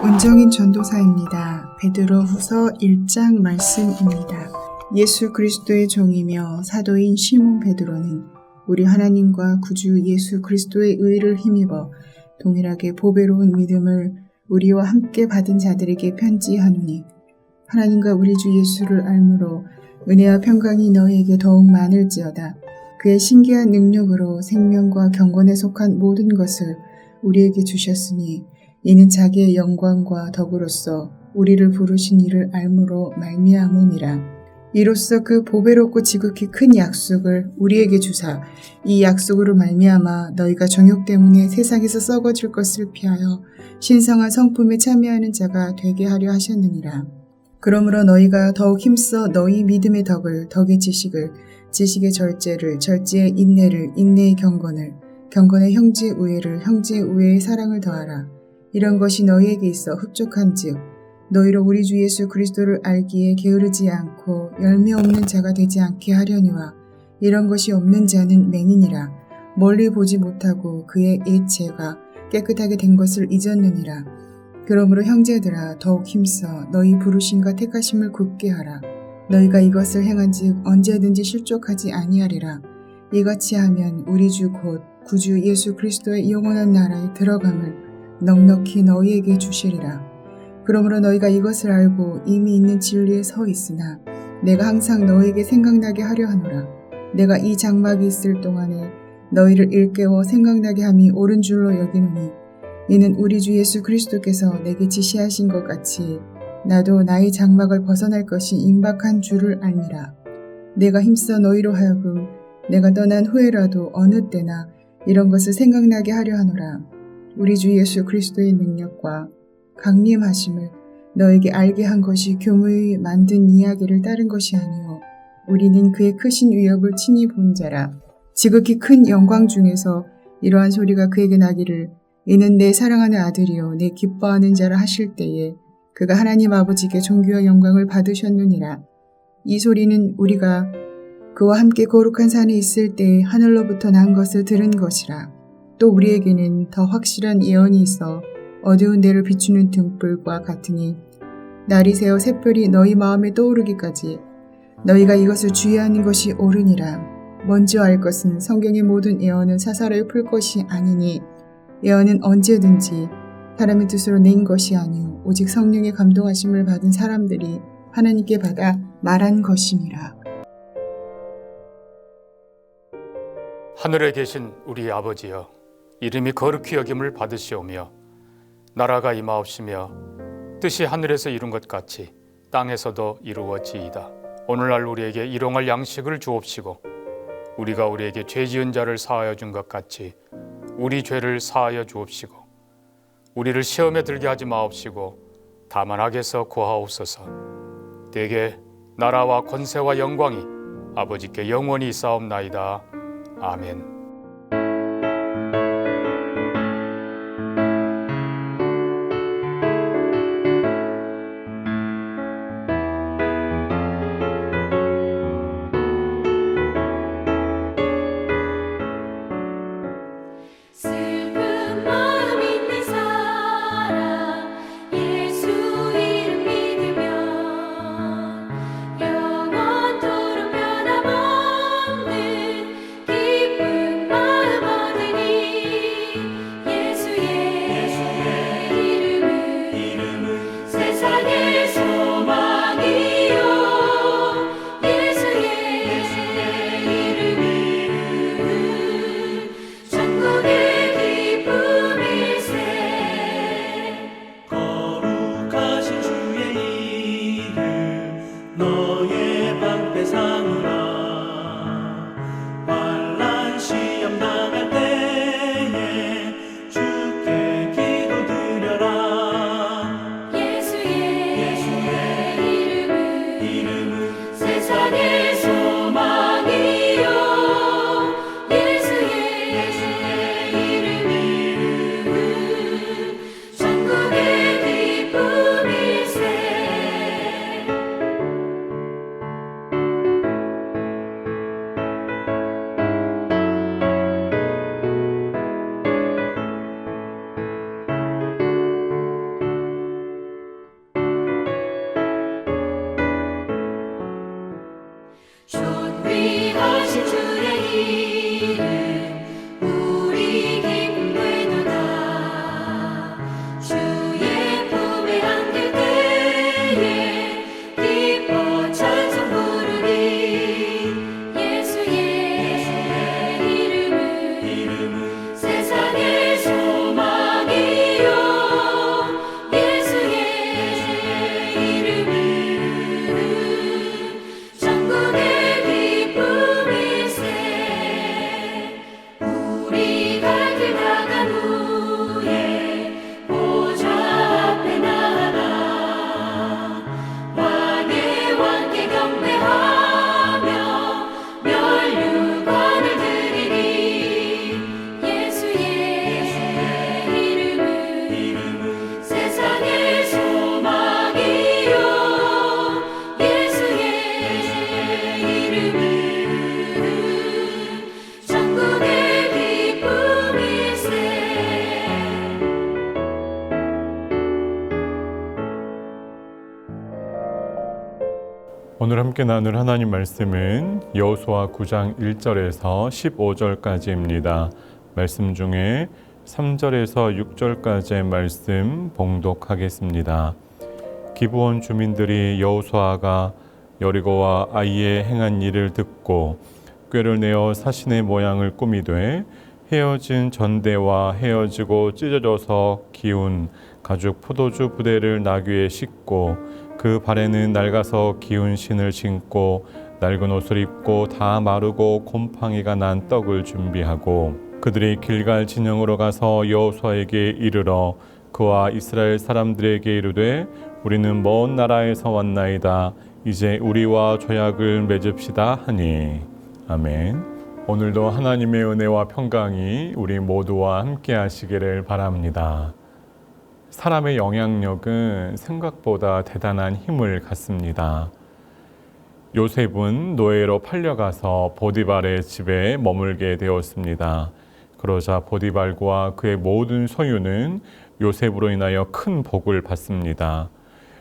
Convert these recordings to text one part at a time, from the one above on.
은정인 전도사입니다. 베드로후서 1장 말씀입니다. 예수 그리스도의 종이며 사도인 시몬 베드로는 우리 하나님과 구주 예수 그리스도의 의를 힘입어 동일하게 보배로운 믿음을 우리와 함께 받은 자들에게 편지하노니 하나님과 우리 주 예수를 알므로 은혜와 평강이 너희에게 더욱 많을지어다. 그의 신기한 능력으로 생명과 경건에 속한 모든 것을 우리에게 주셨으니 이는 자기의 영광과 덕으로서 우리를 부르신 이를 알므로 말미암음이라. 이로써 그 보배롭고 지극히 큰 약속을 우리에게 주사 이 약속으로 말미암아 너희가 정욕 때문에 세상에서 썩어질 것을 피하여 신성한 성품에 참여하는 자가 되게 하려 하셨느니라. 그러므로 너희가 더욱 힘써 너희 믿음의 덕을, 덕의 지식을, 지식의 절제를, 절제의 인내를, 인내의 경건을, 경건의 형제의 우애를, 형제의 우애의 사랑을 더하라. 이런 것이 너희에게 있어 흡족한즉 너희로 우리 주 예수 그리스도를 알기에 게으르지 않고 열매 없는 자가 되지 않게 하려니와 이런 것이 없는 자는 맹인이라. 멀리 보지 못하고 그의 옛 죄가 깨끗하게 된 것을 잊었느니라. 그러므로 형제들아 더욱 힘써 너희 부르심과 택하심을 굳게 하라. 너희가 이것을 행한즉 언제든지 실족하지 아니하리라. 이같이 하면 우리 주 곧 구주 예수 그리스도의 영원한 나라에 들어감을 넉넉히 너희에게 주시리라. 그러므로 너희가 이것을 알고 이미 있는 진리에 서 있으나 내가 항상 너희에게 생각나게 하려 하노라. 내가 이 장막이 있을 동안에 너희를 일깨워 생각나게 함이 옳은 줄로 여기노니 이는 우리 주 예수 그리스도께서 내게 지시하신 것 같이 나도 나의 장막을 벗어날 것이 임박한 줄을 알미라. 내가 힘써 너희로 하여금 내가 떠난 후에라도 어느 때나 이런 것을 생각나게 하려 하노라. 우리 주 예수 그리스도의 능력과 강림하심을 너에게 알게 한 것이 교무의 만든 이야기를 따른 것이 아니요 우리는 그의 크신 위엄을 친히 본 자라. 지극히 큰 영광 중에서 이러한 소리가 그에게 나기를 이는 내 사랑하는 아들이요 내 기뻐하는 자라 하실 때에 그가 하나님 아버지께 존귀와 영광을 받으셨느니라. 이 소리는 우리가 그와 함께 거룩한 산에 있을 때에 하늘로부터 난 것을 들은 것이라. 또 우리에게는 더 확실한 예언이 있어 어두운 데를 비추는 등불과 같으니 날이 새어 샛별이 너희 마음에 떠오르기까지 너희가 이것을 주의하는 것이 옳으니라. 먼저 알 것은 성경의 모든 예언은 사사로이 풀 것이 아니니 예언은 언제든지 사람의 뜻으로 낸 것이 아니오 오직 성령의 감동하심을 받은 사람들이 하나님께 받아 말한 것이니라. 하늘에 계신 우리 아버지여, 이름이 거룩히 여김을 받으시오며 나라가 임하옵시며 뜻이 하늘에서 이룬 것 같이 땅에서도 이루어지이다. 오늘날 우리에게 일용할 양식을 주옵시고 우리가 우리에게 죄 지은 자를 사하여 준 것 같이 우리 죄를 사하여 주옵시고 우리를 시험에 들게 하지 마옵시고 다만 악에서 구하옵소서. 대개 나라와 권세와 영광이 아버지께 영원히 있사옵나이다. 아멘. 영원토록 변함없는 기쁨 오늘 함께 나눌 하나님 말씀은 여호수아 9장 1절에서 15절까지입니다. 말씀 중에 3절에서 6절까지의 말씀 봉독하겠습니다. 기브온 주민들이 여호수아가 여리고와 아이에 행한 일을 듣고 꾀를 내어 사신의 모양을 꾸미되 헤어진 전대와 헤어지고 찢어져서 기운 가죽 포도주 부대를 나귀에 싣고 그 발에는 낡아서 기운 신을 신고 낡은 옷을 입고 다 마르고 곰팡이가 난 떡을 준비하고 그들이 길갈 진영으로 가서 여호수아에게 이르러 그와 이스라엘 사람들에게 이르되 우리는 먼 나라에서 왔나이다. 이제 우리와 조약을 맺읍시다 하니. 아멘. 오늘도 하나님의 은혜와 평강이 우리 모두와 함께 하시기를 바랍니다. 사람의 영향력은 생각보다 대단한 힘을 갖습니다. 요셉은 노예로 팔려가서 보디발의 집에 머물게 되었습니다. 그러자 보디발과 그의 모든 소유는 요셉으로 인하여 큰 복을 받습니다.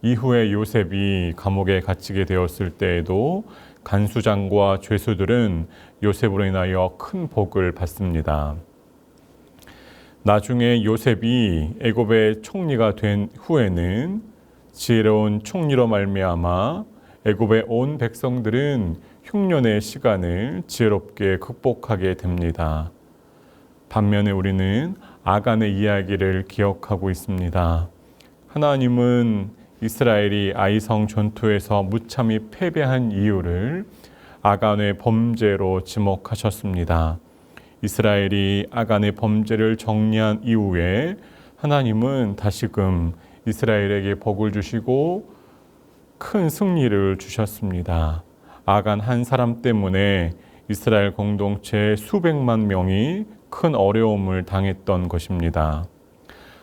이후에 요셉이 감옥에 갇히게 되었을 때에도 간수장과 죄수들은 요셉으로 인하여 큰 복을 받습니다. 나중에 요셉이 애굽의 총리가 된 후에는 지혜로운 총리로 말미암아 애굽의 온 백성들은 흉년의 시간을 지혜롭게 극복하게 됩니다. 반면에 우리는 아간의 이야기를 기억하고 있습니다. 하나님은 이스라엘이 아이성 전투에서 무참히 패배한 이유를 아간의 범죄로 지목하셨습니다. 이스라엘이 아간의 범죄를 정리한 이후에 하나님은 다시금 이스라엘에게 복을 주시고 큰 승리를 주셨습니다. 아간 한 사람 때문에 이스라엘 공동체 수백만 명이 큰 어려움을 당했던 것입니다.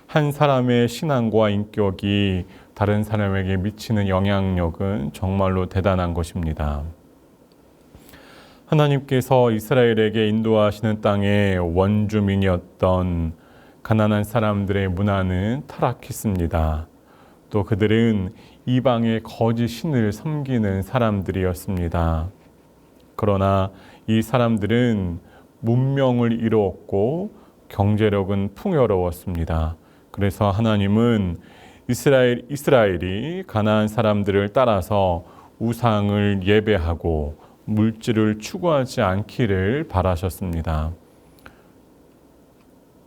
한 사람의 신앙과 인격이 다른 사람에게 미치는 영향력은 정말로 대단한 것입니다. 하나님께서 이스라엘에게 인도하시는 땅의 원주민이었던 가나안 사람들의 문화는 타락했습니다. 또 그들은 이방의 거짓 신을 섬기는 사람들이었습니다. 그러나 이 사람들은 문명을 이루었고 경제력은 풍요로웠습니다. 그래서 하나님은 이스라엘이 가나안 사람들을 따라서 우상을 예배하고 물질을 추구하지 않기를 바라셨습니다.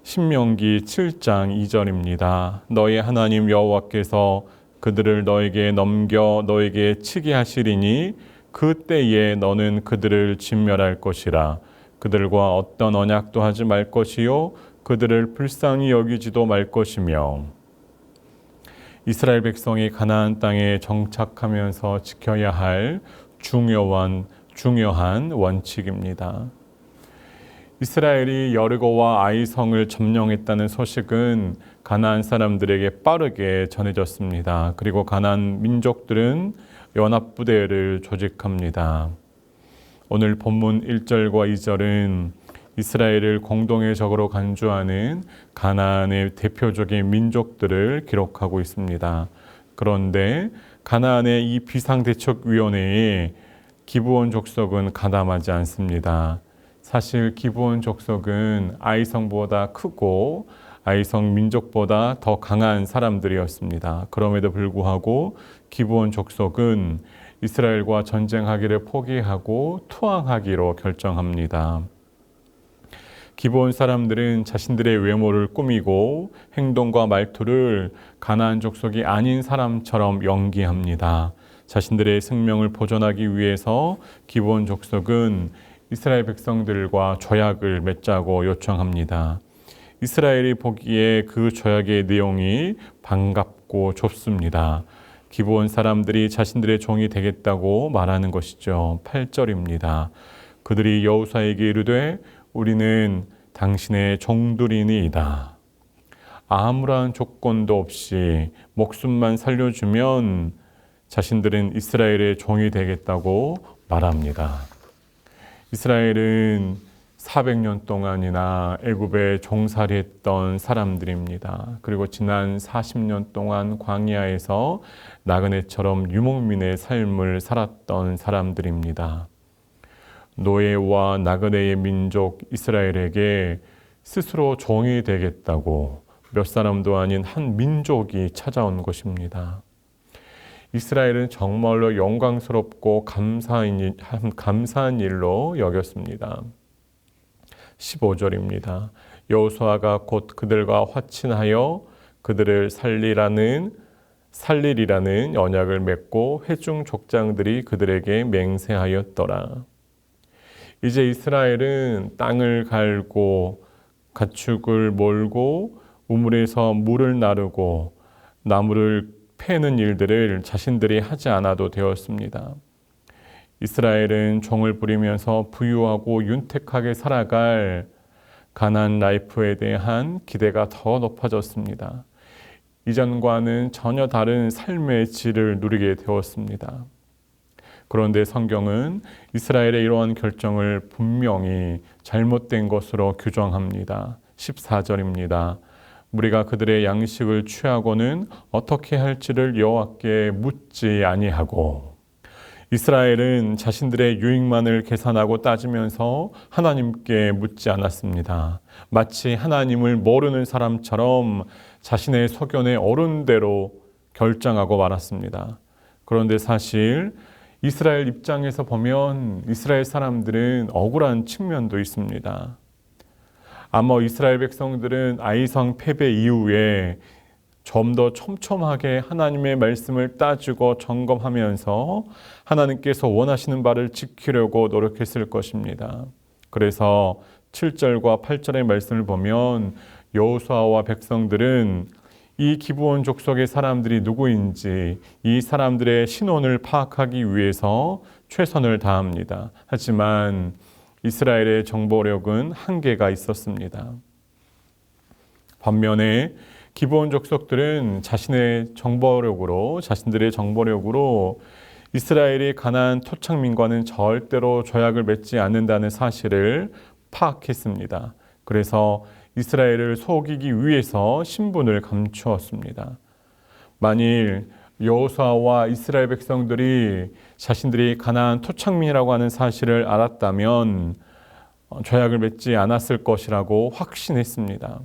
신명기 7장 2절입니다. 너희 하나님 여호와께서 그들을 너에게 넘겨 너에게 치게 하시리니 그때에 너는 그들을 진멸할 것이라. 그들과 어떤 언약도 하지 말 것이요 그들을 불쌍히 여기지도 말 것이며. 이스라엘 백성이 가나안 땅에 정착하면서 지켜야 할 중요한 원칙입니다. 이스라엘이 여리고와 아이성을 점령했다는 소식은 가나안 사람들에게 빠르게 전해졌습니다. 그리고 가나안 민족들은 연합부대를 조직합니다. 오늘 본문 1절과 2절은 이스라엘을 공동의 적으로 간주하는 가나안의 대표적인 민족들을 기록하고 있습니다. 그런데 가나안의 이 비상대책위원회에 기브온 족속은 가담하지 않습니다. 사실 기브온 족속은 아이성보다 크고 아이성 민족보다 더 강한 사람들이었습니다. 그럼에도 불구하고 기브온 족속은 이스라엘과 전쟁하기를 포기하고 투항하기로 결정합니다. 기브온 사람들은 자신들의 외모를 꾸미고 행동과 말투를 가나안 족속이 아닌 사람처럼 연기합니다. 자신들의 생명을 보존하기 위해서 기브온 족속은 이스라엘 백성들과 조약을 맺자고 요청합니다. 이스라엘이 보기에 그 조약의 내용이 반갑고 좁습니다. 기브온 사람들이 자신들의 종이 되겠다고 말하는 것이죠. 8절입니다. 그들이 여호수아에게 이르되 우리는 당신의 종들이니이다. 아무런 조건도 없이 목숨만 살려주면 자신들은 이스라엘의 종이 되겠다고 말합니다. 이스라엘은 400년 동안이나 애굽에 종살이했던 사람들입니다. 그리고 지난 40년 동안 광야에서 나그네처럼 유목민의 삶을 살았던 사람들입니다. 노예와 나그네의 민족 이스라엘에게 스스로 종이 되겠다고 몇 사람도 아닌 한 민족이 찾아온 것입니다. 이스라엘은 정말로 영광스럽고 감사한 일로 여겼습니다. 15절입니다. 여호수아가 곧 그들과 화친하여 그들을 살리리라는 언약을 맺고 회중 족장들이 그들에게 맹세하였더라. 이제 이스라엘은 땅을 갈고 가축을 몰고 우물에서 물을 나르고 나무를 패는 일들을 자신들이 하지 않아도 되었습니다. 이스라엘은 종을 부리면서 부유하고 윤택하게 살아갈 가나안 라이프에 대한 기대가 더 높아졌습니다. 이전과는 전혀 다른 삶의 질을 누리게 되었습니다. 그런데 성경은 이스라엘의 이러한 결정을 분명히 잘못된 것으로 규정합니다. 14절입니다. 우리가 그들의 양식을 취하고는 어떻게 할지를 여호와께 묻지 아니하고. 이스라엘은 자신들의 유익만을 계산하고 따지면서 하나님께 묻지 않았습니다. 마치 하나님을 모르는 사람처럼 자신의 소견에 옳은 대로 결정하고 말았습니다. 그런데 사실 이스라엘 입장에서 보면 이스라엘 사람들은 억울한 측면도 있습니다. 아마 이스라엘 백성들은 아이성 패배 이후에 좀 더 촘촘하게 하나님의 말씀을 따지고 점검하면서 하나님께서 원하시는 바를 지키려고 노력했을 것입니다. 그래서 7절과 8절의 말씀을 보면 여호수아와 백성들은 이 기브온 족속의 사람들이 누구인지 이 사람들의 신원을 파악하기 위해서 최선을 다합니다. 하지만 이스라엘의 정보력은 한계가 있었습니다. 반면에 기브온 족속들은 자신들의 정보력으로 이스라엘이 가나안 토착민과는 절대로 조약을 맺지 않는다는 사실을 파악했습니다. 그래서 이스라엘을 속이기 위해서 신분을 감추었습니다. 만일 여호수아와 이스라엘 백성들이 자신들이 가나안 토착민이라고 하는 사실을 알았다면 조약을 맺지 않았을 것이라고 확신했습니다.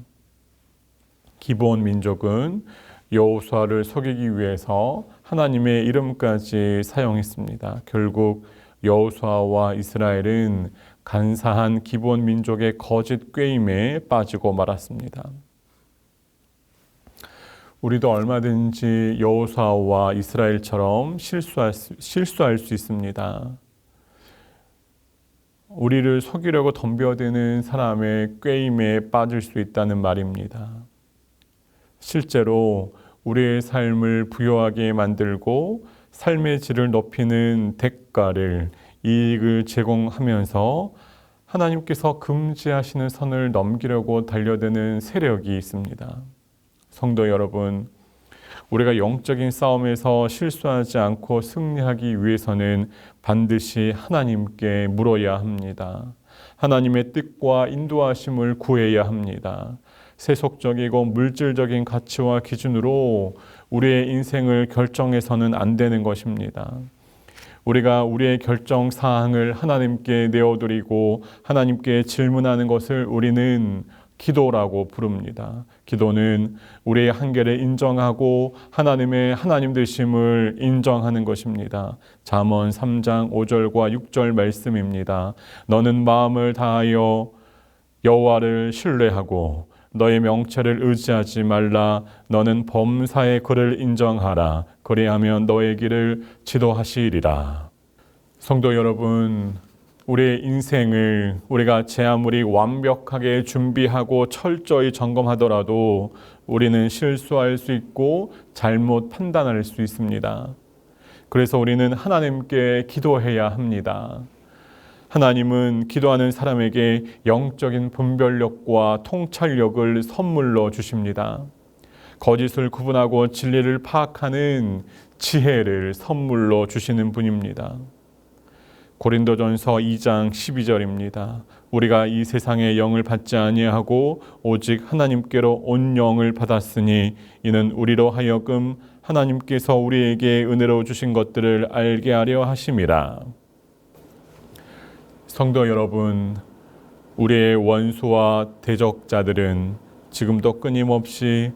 기브온 민족은 여호수아를 속이기 위해서 하나님의 이름까지 사용했습니다. 결국 여호수아와 이스라엘은 간사한 기브온 민족의 거짓 꾀임에 빠지고 말았습니다. 우리도 얼마든지 여호수아와 이스라엘처럼 실수할 수 있습니다. 우리를 속이려고 덤벼드는 사람의 꾀임에 빠질 수 있다는 말입니다. 실제로 우리의 삶을 부유하게 만들고 삶의 질을 높이는 대가를, 이익을 제공하면서 하나님께서 금지하시는 선을 넘기려고 달려드는 세력이 있습니다. 성도 여러분, 우리가 영적인 싸움에서 실수하지 않고 승리하기 위해서는 반드시 하나님께 물어야 합니다. 하나님의 뜻과 인도하심을 구해야 합니다. 세속적이고 물질적인 가치와 기준으로 우리의 인생을 결정해서는 안 되는 것입니다. 우리가 우리의 결정 사항을 하나님께 내어드리고 하나님께 질문하는 것을 우리는 기도라고 부릅니다. 기도는 우리의 한계를 인정하고 하나님의 하나님 되심을 인정하는 것입니다. 잠언 3장 5절과 6절 말씀입니다. 너는 마음을 다하여 여호와를 신뢰하고 너의 명체를 의지하지 말라. 너는 범사의 그를 인정하라. 그리하면 너의 길을 지도하시리라. 성도 여러분, 우리의 인생을 우리가 제 아무리 완벽하게 준비하고 철저히 점검하더라도 우리는 실수할 수 있고 잘못 판단할 수 있습니다. 그래서 우리는 하나님께 기도해야 합니다. 하나님은 기도하는 사람에게 영적인 분별력과 통찰력을 선물로 주십니다. 거짓을 구분하고 진리를 파악하는 지혜를 선물로 주시는 분입니다. 고린도전서 2장 12절입니다. 우리가 이 세상의 영을 받지 아니하고 오직 하나님께로 온 영을 받았으니 이는 우리로 하여금 하나님께서 우리에게 은혜로 주신 것들을 알게 하려 하심이라. 성도 여러분, 우리의 원수와 대적자들은 지금도 끊임없이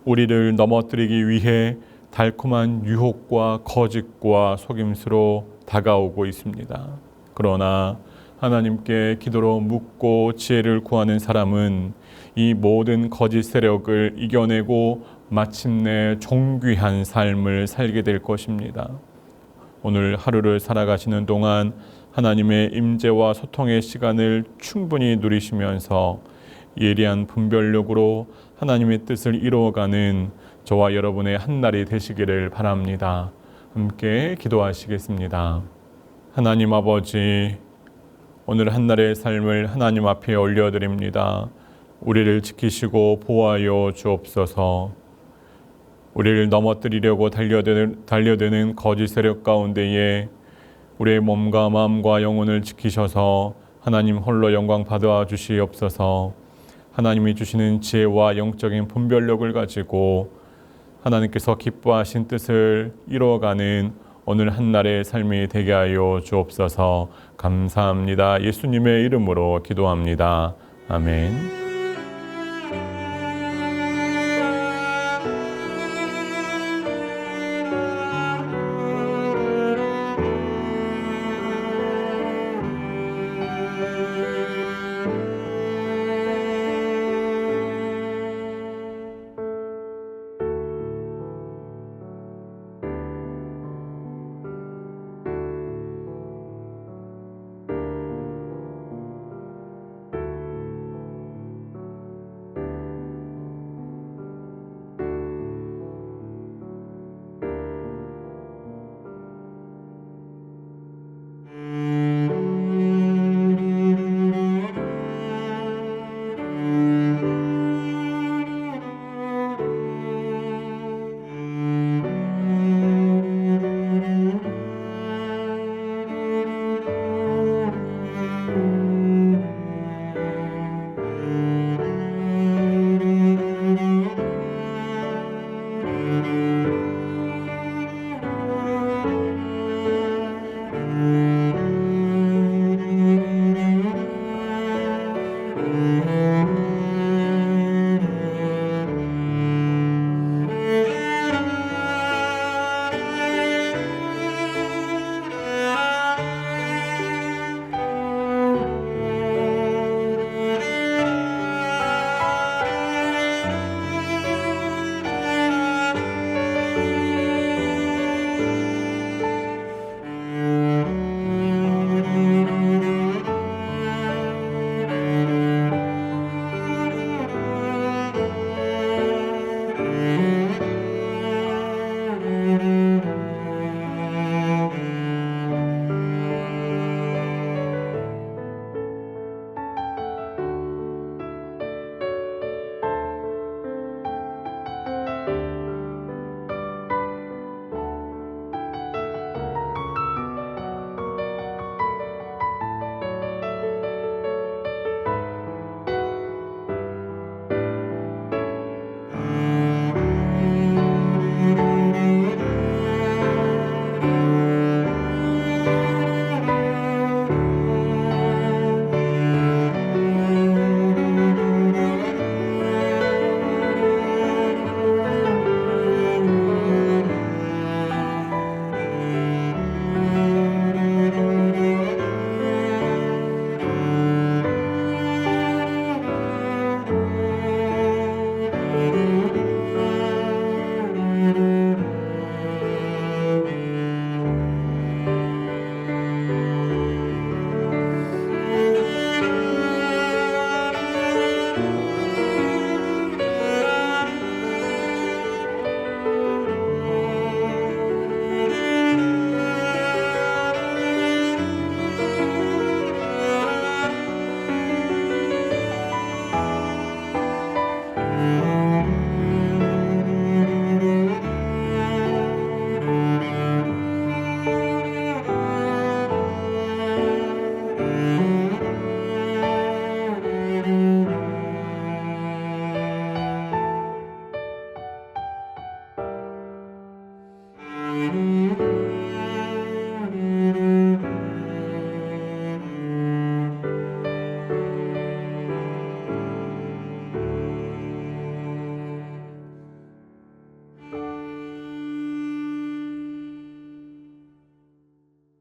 우리를 넘어뜨리기 위해 달콤한 유혹과 거짓과 속임수로 다가오고 있습니다. 그러나 하나님께 기도로 묻고 지혜를 구하는 사람은 이 모든 거짓 세력을 이겨내고 마침내 존귀한 삶을 살게 될 것입니다. 오늘 하루를 살아가시는 동안 하나님의 임재와 소통의 시간을 충분히 누리시면서 예리한 분별력으로 하나님의 뜻을 이루어가는 저와 여러분의 한날이 되시기를 바랍니다. 함께 기도하시겠습니다. 하나님 아버지, 오늘 한날의 삶을 하나님 앞에 올려드립니다. 우리를 지키시고 보호하여 주옵소서. 우리를 넘어뜨리려고 달려드는 거짓 세력 가운데에 우리의 몸과 마음과 영혼을 지키셔서 하나님 홀로 영광 받아 주시옵소서. 하나님이 주시는 지혜와 영적인 분별력을 가지고 하나님께서 기뻐하신 뜻을 이루어가는 오늘 한날의 삶이 되게 하여 주옵소서. 감사합니다. 예수님의 이름으로 기도합니다. 아멘.